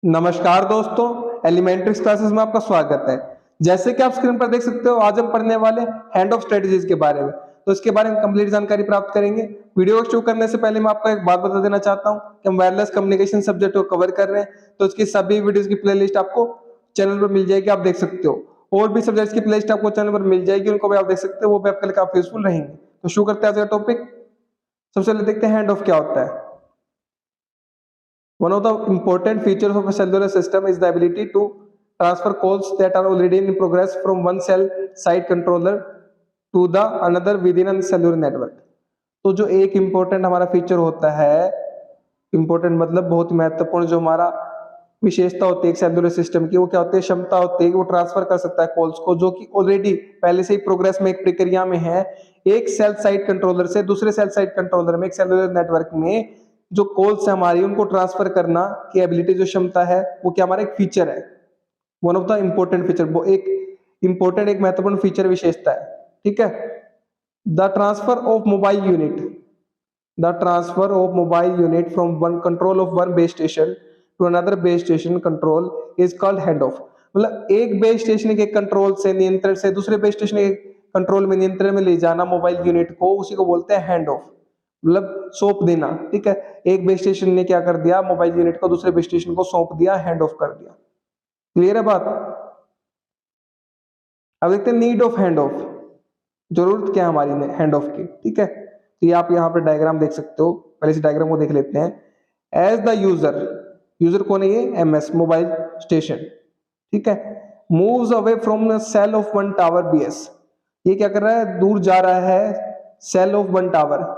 नमस्कार दोस्तों, एलिमेंट्रिक्स क्लासेस में आपका स्वागत है। जैसे कि आप स्क्रीन पर देख सकते हो, आज हम पढ़ने वाले हैंड ऑफ स्ट्रेटजीज के बारे में। तो इसके बारे में कंप्लीट जानकारी प्राप्त करेंगे। वीडियो को शुरू करने से पहले मैं आपको एक बात बता देना चाहता हूं कि हम वायरलेस कम्युनिकेशन सब्जेक्ट को कवर कर रहे हैं, तो इसकी सभी वीडियोस की प्लेलिस्ट आपको चैनल पर मिल जाएगी, आप देख सकते हो। और भी सब्जेक्ट्स की प्लेलिस्ट आपको चैनल पर मिल जाएगी, उनको भी आप देख सकते हो, वो भी आपके लिए काफी यूजफुल रहेंगे। तो शुरू करते हैं आज का टॉपिक। सबसे पहले देखते हैं हैंड ऑफ क्या होता है। One of the important features of a cellular system is the ability to transfer calls that are already in progress from one cell side controller to the another within a cellular network। तो जो एक important हमारा feature होता है, important मतलब बहुत ही महत्वपूर्ण जो हमारा विशेषता होती है एक सेलुलर सिस्टम की, वो क्या होती है, क्षमता होती है कि वो ट्रांसफर कर सकता है कॉल्स को जो कि ऑलरेडी पहले से ही प्रोग्रेस में एक प्रक्रिया में है, एक सेल साइड कंट्रोलर से दूसरे सेल साइड कंट्रोलर में, एक सेलुलर नेटवर्क में जो कॉल्स है हमारी उनको ट्रांसफर करना की एबिलिटी, जो क्षमता है, वो क्या हमारा एक फीचर है। One of the important feature, वो एक इंपॉर्टेंट एक महत्वपूर्ण फीचर विशेषता है। ठीक है। The transfer of mobile unit, the transfer of mobile unit from one control of one base station to another base station control is called hand off. मतलब एक बेस स्टेशन के कंट्रोल से, नियंत्रण से दूसरे बेस स्टेशन के control में, नियंत्रण में ले जाना मोबाइल यूनिट को, उसी को बोलते हैं हैंड ऑफ, मतलब सौंप देना। ठीक है। एक बेस स्टेशन ने क्या कर दिया, मोबाइल यूनिट को दूसरे बेस स्टेशन को सौंप दिया, हैंड ऑफ कर दिया। क्लियर है बात। अब देखते हैं नीड ऑफ हैंड ऑफ, जरूरत क्या है हमारी हैंड ऑफ की। ठीक है। तो ये आप यहाँ पे डायग्राम देख सकते हो, पहले से डायग्राम को देख लेते हैं। एज द यूजर, यूजर कौन है ये, एमएस मोबाइल स्टेशन। ठीक है। Moves away from the cell of one tower BS, ये क्या कर रहा है, दूर जा रहा है सेल ऑफ वन टावर।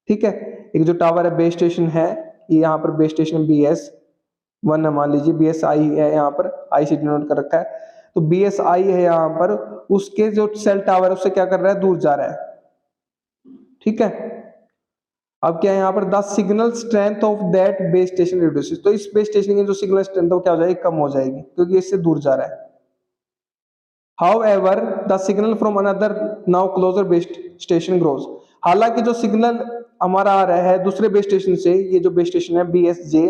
ठीक है। एक जो टावर है बेस स्टेशन है, ये यहाँ पर बेस स्टेशन BS1 है, मान लीजिए BSI है, यहाँ पर आई से डिनोट कर रखा है, तो BSI है यहाँ पर, उसके जो सेल टावर है उससे क्या कर रहा है, दूर जा रहा है। ठीक है। अब क्या है यहाँ पर, the signal strength of that base station reduces, तो इस बेस स्टेशन की जो सिग्नल स्ट्रेंथ है वो क्या हो जाएगी, कम हो जाएगी, क्योंकि इससे दूर जा रहा है। However, the signal from another now closer base station grows, हालांकि जो सिग्नल हमारा आ रहा है दूसरे बेस स्टेशन से, ये जो बेस स्टेशन है BSJ,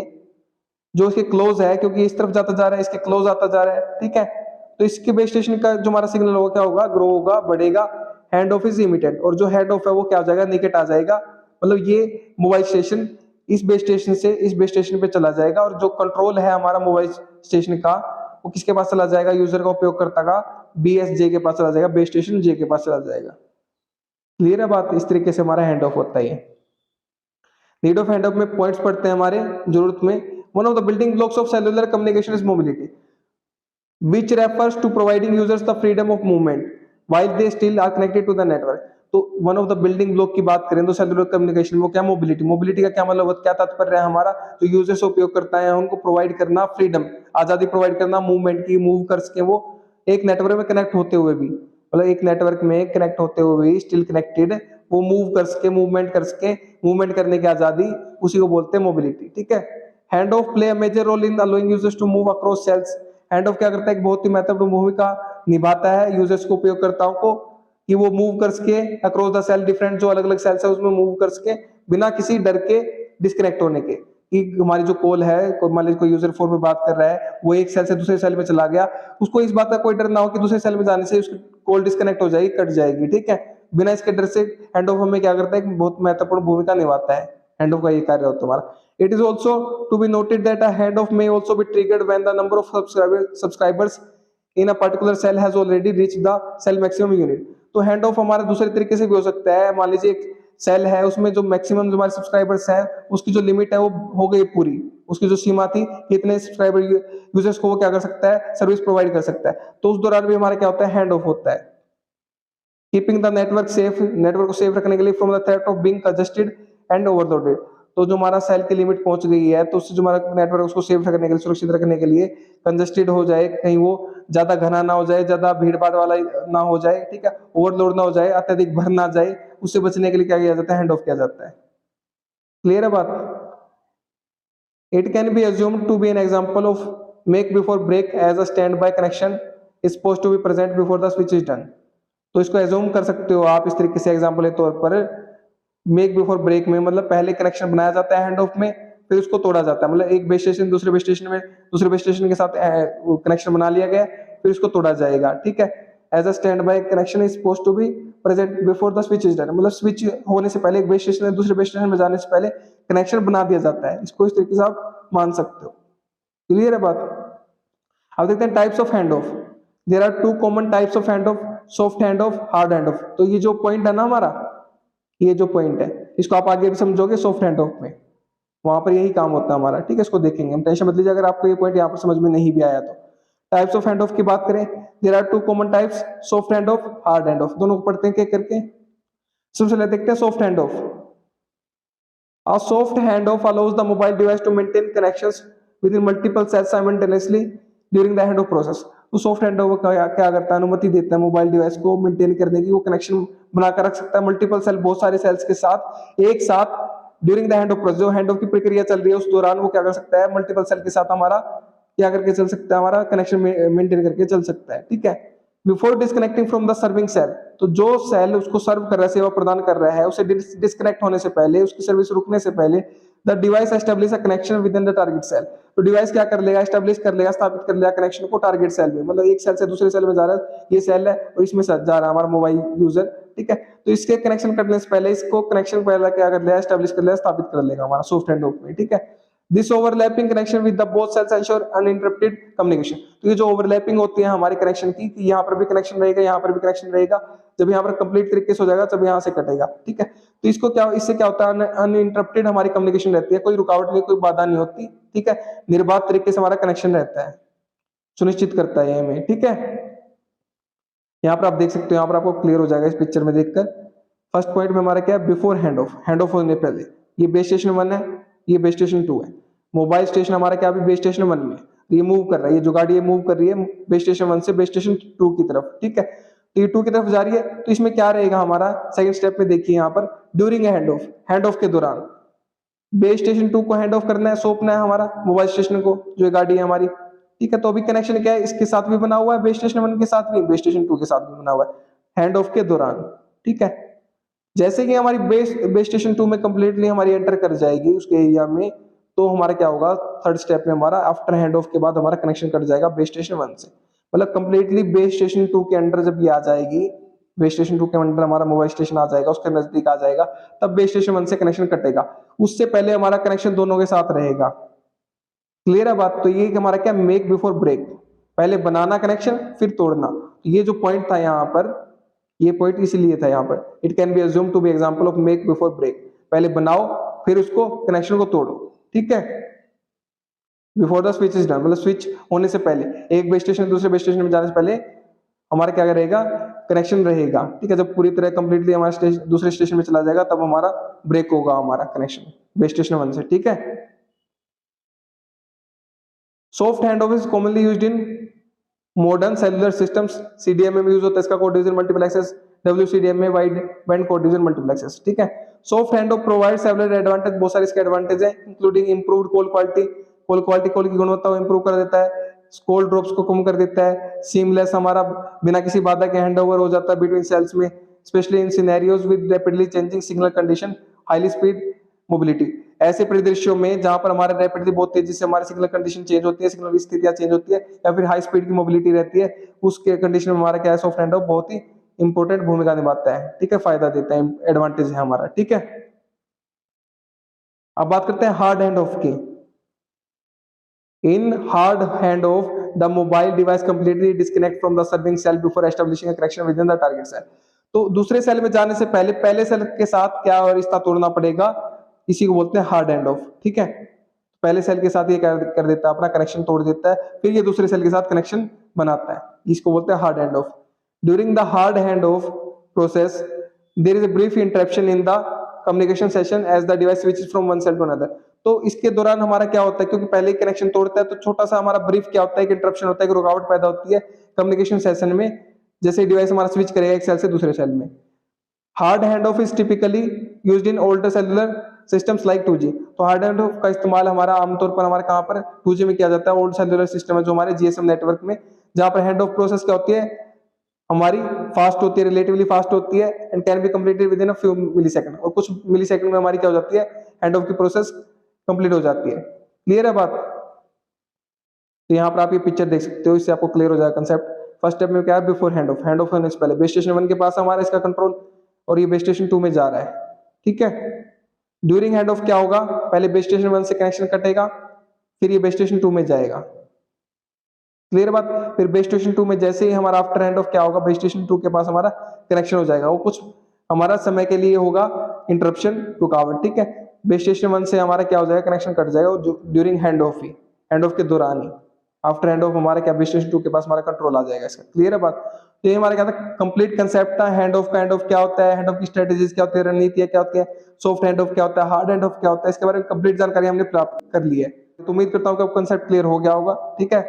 जो इसके क्लोज है, क्योंकि इस तरफ जाता जा रहा है, इसके क्लोज आता जा रहा है। ठीक है। तो इसके बेस स्टेशन का जो हमारा सिग्नल होगा क्या होगा, ग्रो होगा, बढ़ेगा। हैंड ऑफ इज इमिटेड, और जो हैंड ऑफ है वो क्या हो जाएगा, निकट आ जाएगा। मतलब ये मोबाइल स्टेशन इस बेस स्टेशन से इस बेस स्टेशन पे चला जाएगा, और जो कंट्रोल है हमारा मोबाइल स्टेशन का, वो किसके पास चला जाएगा, यूजर का, उपयोगकर्ता का, BSJ के पास चला जाएगा, बेस स्टेशन J के पास चला जाएगा। क्लियर है बात। इस तरीके से हमारा हैंड ऑफ होता है। नीड ऑफ हैंड ऑफ में पॉइंट्स पढ़ते हैं हमारे जरूरत में। One of the building blocks of cellular communication is mobility, which refers to providing users the freedom of movement while they still are connected to the network। तो one of the building block की बात करें तो cellular communication, वो क्या, mobility. Mobility का क्या मतलब, क्या तात्पर्य है हमारा, जो यूजर्स उपयोग करता है उनको प्रोवाइड करना फ्रीडम, आजादी प्रोवाइड करना मूवमेंट की, मूव कर सके वो एक नेटवर्क में कनेक्ट होते हुए भी, मतलब एक नेटवर्क में कनेक्ट होते हुए भी स्टिल कनेक्टेड, वो मूव कर सके, मूवमेंट कर सके, मूवमेंट करने की आजादी, उसी को बोलते हैं मोबिलिटी। ठीक है। Hand off play a major role in allowing users to move across cells, hand off क्या करता है, एक बहुत ही महत्वपूर्ण भूमिका निभाता है यूजर्स को, उपयोगकर्ताओं को, कि वो मूव कर सके अक्रॉस द सेल, डिफरेंट जो अलग अलग सेल्स है उसमें मूव कर सके बिना किसी डर के डिस्कनेक्ट होने के, कि हमारी जो कॉल है, मान लीजिए कोई यूजर फोन पे बात कर रहा है, वो एक सेल से दूसरे सेल में चला गया, उसको इस बात का कोई डर ना हो कि दूसरे सेल में जाने से उसकी कॉल डिस्कनेक्ट हो जाएगी, कट जाएगी। ठीक है। बिना इसके डर से हैंड ऑफ हमें क्या करता है, बहुत महत्वपूर्ण भूमिका निभाता है। हैंड ऑफ का ये कार्य होता है हमारा। It is also to be noted that a handoff may also be triggered when the number of subscribers in a particular cell has already reached the cell maximum unit। तो hand of हमारा दूसरे तरीके से भी हो सकता है। मान लीजिए एक सेल है, उसमें जो मैक्सिमम जो हमारे सब्सक्राइबर्स हैं, उसकी जो लिमिट है वो हो गई पूरी, उसकी जो सीमा थी, कितने सब्सक्राइबर यूजर्स को वो क्या कर सकता है, सर्विस प्रोवाइड कर सकता है, तो उस दौरान भी हमारा क्या होता है, हैंड ऑफ होता है। Keeping the network safe, network को सेफ रखने के लिए from the threat of being congested and overloaded, तो जो हमारा सेल की लिमिट पहुंच गई है, तो उससे जो हमारा नेटवर्क उसको सेफ रखने के लिए, सुरक्षित रखने के लिए, कंजेस्टेड हो जाए, कहीं वो ज्यादा घना ना हो जाए, ज्यादा भीड़ भाड़ वाला ना हो जाए। ठीक है। ओवरलोड ना हो जाए, अत्यधिक भर ना जाए, उससे बचने के लिए क्या किया जाता है, हैंड ऑफ किया जाता है। क्लियर है बात। It can B assumed to be an example of make before break as a standby connection is supposed to be present before the switch is done। तो इसको एज्यूम कर सकते हो आप इस तरीके से, एग्जांपल के तौर पर मेक बिफोर ब्रेक में, मतलब पहले कनेक्शन बनाया जाता है हैंड ऑफ में, फिर उसको तोड़ा जाता है, मतलब एक बेस स्टेशन दूसरे बेस स्टेशन में, दूसरे बेस स्टेशन के साथ कनेक्शन बना लिया गया, फिर उसको तोड़ा जाएगा, ठीक है। As a stand by connection is supposed to be present before the switch is done, मतलब स्विच होने से पहले, एक बेस स्टेशन से दूसरे बेस स्टेशन में जाने से पहले कनेक्शन बना दिया जाता है। इसको इस तरीके से आप मान सकते हो। क्लियर है बात? अब देखते हैं types of hand off. There are two common types of hand off, soft hand off, hard hand off. तो ये जो पॉइंट है ना हमारा, ये जो पॉइंट है, इसको आप आगे भी समझोगे सॉफ्ट हैंड ऑफ में, वहां पर यही काम होता है हमारा, ठीक है। इसको देखेंगे हम, टेंशन मत लीजिए अगर आपको ये पॉइंट यहाँ पर समझ में नहीं भी आया तो। टाइप्स ऑफ हैंड ऑफ की बात करें, there are two common types, soft hand off, hard hand off. दोनों को पढ़ते हैं क्या करके। सबसे पहले देखते हैं soft hand of. A soft handoff allows the mobile device to maintain connections within multiple cells simultaneously during the handoff process. तो सॉफ्ट हैंडओवर क्या करता है, अनुमति देता है मोबाइल डिवाइस को मेंटेन करने की, वो कनेक्शन बनाकर रख सकता है मल्टीपल सेल, बहुत सारे सेल्स के साथ एक साथ ड्यूरिंग द हैंडऑफ प्रोसेस, जो हैंडऑफ की प्रक्रिया चल रही है उस दौरान वो क्या कर सकता है, मल्टीपल सेल के साथ हमारा क्या करके चल सकता है, हमारा कनेक्शन मेंटेन करके चल सकता है, ठीक है। Before disconnecting from the serving cell, तो जो सेल उसको सर्व कर रहा है, सेवा प्रदान कर रहा है, उसे डिस्कनेक्ट होने से पहले, उसकी सर्विस रुकने से पहले, the device establish a connection within the target cell. तो डिवाइस क्या कर लेगा, एस्टेब्लिश कर लेगा, स्थापित कर लेगा कनेक्शन को टारगेट सेल में, मतलब एक सेल से दूसरे सेल में जा रहा है, ये सेल है और इसमें जा रहा है हमारा मोबाइल यूजर, ठीक है। तो इसके कनेक्शन करने से पहले इसको कनेक्शन पहले क्या कर लेगा, एस्टेब्लिश कर लेगा, स्थापित कर लेगा हमारा सॉफ्ट हैंड ऑफ में, ठीक है। This overlapping connection with the both cells ensure uninterrupted communication. तो ये जो ओवरलैपिंग होती है हमारे कनेक्शन की, कि यहाँ पर भी कनेक्शन रहेगा, यहाँ पर भी कनेक्शन रहेगा, जब यहाँ पर कंप्लीट तरीके से हो जाएगा तब यहाँ से कटेगा, ठीक है। तो इसको क्या, इससे क्या होता है, अनइंटरप्टेड हमारी कम्युनिकेशन रहती है, कोई रुकावट नहीं, कोई बाधा नहीं होती, ठीक है। निर्बाध तरीके से हमारा कनेक्शन रहता है, सुनिश्चित करता है हमें, ठीक है। यहाँ पर आप देख सकते हो, यहाँ पर आपको क्लियर हो जाएगा इस पिक्चर में देखकर। फर्स्ट पॉइंट में हमारा क्या है, बिफोर हैंड ऑफ होने पहले, ये बेस स्टेशन 1 है, ये बेस स्टेशन 2 है। मोबाइल स्टेशन हमारा क्या, अभी बेस स्टेशन 1 में ये मूव कर रहा है, ये जो गाड़ी है मूव कर रही है बेस स्टेशन 1 से बेस स्टेशन 2 की तरफ, ठीक है। तो ये 2 की तरफ जा रही है, तो इसमें क्या रहेगा हमारा, सेकंड स्टेप में देखिए यहाँ पर, ड्यूरिंग हैंड ऑफ के दौरान बेस स्टेशन 2 को हैंड ऑफ करना है, सौंपना है हमारा मोबाइल स्टेशन को, जो गाड़ी है हमारी, ठीक है। तो अभी कनेक्शन क्या है, इसके साथ भी बना हुआ है, बेस स्टेशन 1 के साथ भी, बेस स्टेशन 2 के साथ भी बना हुआ है, हैंड ऑफ के दौरान, ठीक है। जैसे कि हमारी बेस स्टेशन 2 में कंप्लीटली हमारी एंटर कर जाएगी उसके एरिया में, तो हमारा क्या होगा, थर्ड स्टेप में हमारा आफ्टर हैंड ऑफ के बाद हमारा कनेक्शन कट जाएगा बेस स्टेशन 1 से, मतलब कंप्लीटली बेस स्टेशन 2 के अंडर जब ये आ जाएगी, बेस स्टेशन 2 के अंडर हमारा मोबाइल स्टेशन आ जाएगा, उसके नजदीक आ जाएगा, तब बेस स्टेशन 1 से कनेक्शन कटेगा, उससे पहले हमारा कनेक्शन दोनों के साथ रहेगा। क्लियर है बात? तो ये हमारा क्या, मेक बिफोर ब्रेक, पहले बनाना कनेक्शन फिर तोड़ना। ये जो पॉइंट था यहाँ पर, ये पॉइंट इसीलिए था यहाँ पर, it can be assume to be example of make before break, पहले बनाओ फिर उसको कनेक्शन को तोड़ो, ठीक है। Before the switch is done, मतलब स्विच होने से पहले, एक बेस स्टेशन दूसरे बेस स्टेशन में जाने से पहले हमारा क्या रहेगा, कनेक्शन रहेगा, ठीक है। जब पूरी तरह कंप्लीटली हमारा दूसरे स्टेशन में चला जाएगा तब हमारा ब्रेक होगा हमारा कनेक्शन बेस स्टेशन 1 से, ठीक है। Soft hand off is commonly used in modern cellular systems, CDM में यूज होता है इसका, code division multiple access, WCDMA में wide band code division multiple access, ठीक है। Soft hand off provide several advantage, बहुत सारे इसके एडवांटेज है, इंक्लूडिंग इंप्रूव्ड कॉल की गुणवत्ता को इंप्रूव कर देता है, कॉल ड्रॉप्स को कम कर देता है, सीमलेस हमारा बिना किसी बाधा के हैंडओवर हो जाता है बिटवीन सेल्स में, specially in scenarios with rapidly changing signal condition, highly speed mobility. ऐसे परिदृश्यों में जहां पर हमारे रैपिडली बहुत तेजी से हमारी सिग्नल कंडीशन चेंज होती है, सिग्नल की स्थितियां चेंज होती है, या फिर हाई स्पीड की मोबिलिटी रहती है, उसके कंडीशन में हमारा क्या है, सॉफ्ट हैंड ऑफ बहुत ही इंपॉर्टेंट भूमिका निभाता है, ठीक है, फायदा देता है, एडवांटेज है हमारा, ठीक है। अब बात करते हैं हार्ड हैंड ऑफ की। In hard hand off the mobile device completely disconnect from the serving cell before establishing a connection within the target cell. तो दूसरे सेल में जाने से पहले पहले सेल के साथ क्या रिश्ता तोड़ना पड़ेगा, इसी को बोलते हैं हार्ड हैंड ऑफ, ठीक है। पहले सेल के साथ ये कर देता है, अपना कनेक्शन तोड़ देता है, फिर ये दूसरे सेल के साथ कनेक्शन बनाता है, इसको बोलते हैं hard hand off. During the hard hand off process there is a brief interruption in the communication session as the device switches from one cell to another. तो इसके दौरान हमारा क्या होता है, क्योंकि पहले ही कनेक्शन तोड़ता है तो छोटा सा हमारा ब्रीफ क्या होता है, कि इंटरप्शन होता है, कि रुकावट पैदा होती है कम्युनिकेशन सेशन में, जैसे डिवाइस हमारा स्विच करेगा एक सेल से दूसरे सेल में। Hard hand off is typically used in older cellular systems like 2G। तो हार्ड हैंड ऑफ का इस्तेमाल हमारा आमतौर पर हमारे कहां पर, 2G में किया जाता है, ओल्ड सेलुलर सिस्टम है जो हमारे जीएसएम नेटवर्क में, जहां पर हैंड ऑफ प्रोसेस क्या होती है, हमारी फास्ट होती है, रिलेटिवली फास्ट होती है, and can be completed with in a few millisecond, और कुछ मिलीसेकंड में हमारी क्या हो जाती है, हैंड ऑफ की प्रोसेस कंप्लीट हो जाती है। क्लियर है बात? तो यहाँ पर आप ये पिक्चर देख सकते हो, इससे आपको क्लियर हो जाएगा कंसेप्ट। फर्स्ट स्टेप में क्या है, बिफोर हैंड ऑफ होने से पहले बेस स्टेशन 1 के पास हमारा इसका कंट्रोल, और ये बेस स्टेशन 2 में जा रहा है, ठीक है। ड्यूरिंग हैंड ऑफ क्या होगा, पहले बेस स्टेशन 1 से कनेक्शन कटेगा, फिर ये बेस स्टेशन 2 में जाएगा। क्लियर बात? फिर बेस स्टेशन 2 में जैसे ही हमारा आफ्टर हैंड ऑफ क्या होगा, बेस स्टेशन 2 के पास हमारा कनेक्शन हो जाएगा। वो कुछ हमारा समय के लिए होगा इंटरप्शन, रुकावट, ठीक है। बेस स्टेशन 1 से हमारा क्या हो जाएगा, कनेक्शन कट जाएगा during hand of he, hand of के दौरान ही। आफ्टर हैंड ऑफ हमारा क्या, बेस स्टेशन 2 के पास हमारा कंट्रोल आ जाएगा इसका। क्लियर है बात? तो ये हमारा क्या था, कंप्लीट कंसेप्ट था हैंड ऑफ का। हैंड ऑफ क्या होता है, हैंड ऑफ की स्ट्रेटेजीज क्या होती है, रणनीतियां क्या होती है, सॉफ्ट हैंड ऑफ क्या होता है, हार्ड हैंड ऑफ क्या होता है, इसके बारे में कंप्लीट जानकारी हमने प्राप्त कर ली है। तो उम्मीद करता हूँ कि आपको कंसेप्ट क्लियर हो गया होगा, ठीक है।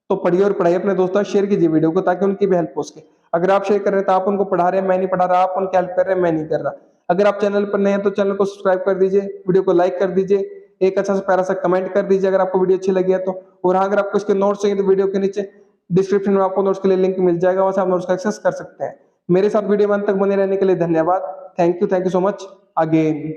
तो पढ़िए और पढ़ाइए अपने दोस्तों, शेयर कीजिए वीडियो को ताकि उनकी भी हेल्प हो सके। अगर आप शेयर कर रहे हैं तो आप उनको पढ़ा रहे हैं, मैं नहीं पढ़ा रहा, आप उनकी हेल्प कर रहे हैं, मैं नहीं कर रहा। अगर आप चैनल पर नए हैं तो चैनल को सब्सक्राइब कर दीजिए, वीडियो को लाइक कर दीजिए, एक अच्छा सा प्यारा सा कमेंट कर दीजिए अगर आपको वीडियो अच्छी लगी है तो। और हाँ, अगर आपको इसके नोट्स चाहिए तो वीडियो के नीचे डिस्क्रिप्शन में आपको नोट्स के लिए लिंक मिल जाएगा, वहां से आप नोट्स का एक्सेस कर सकते हैं। मेरे साथ वीडियो में अंत तक बने रहने के लिए धन्यवाद। Thank you so much again.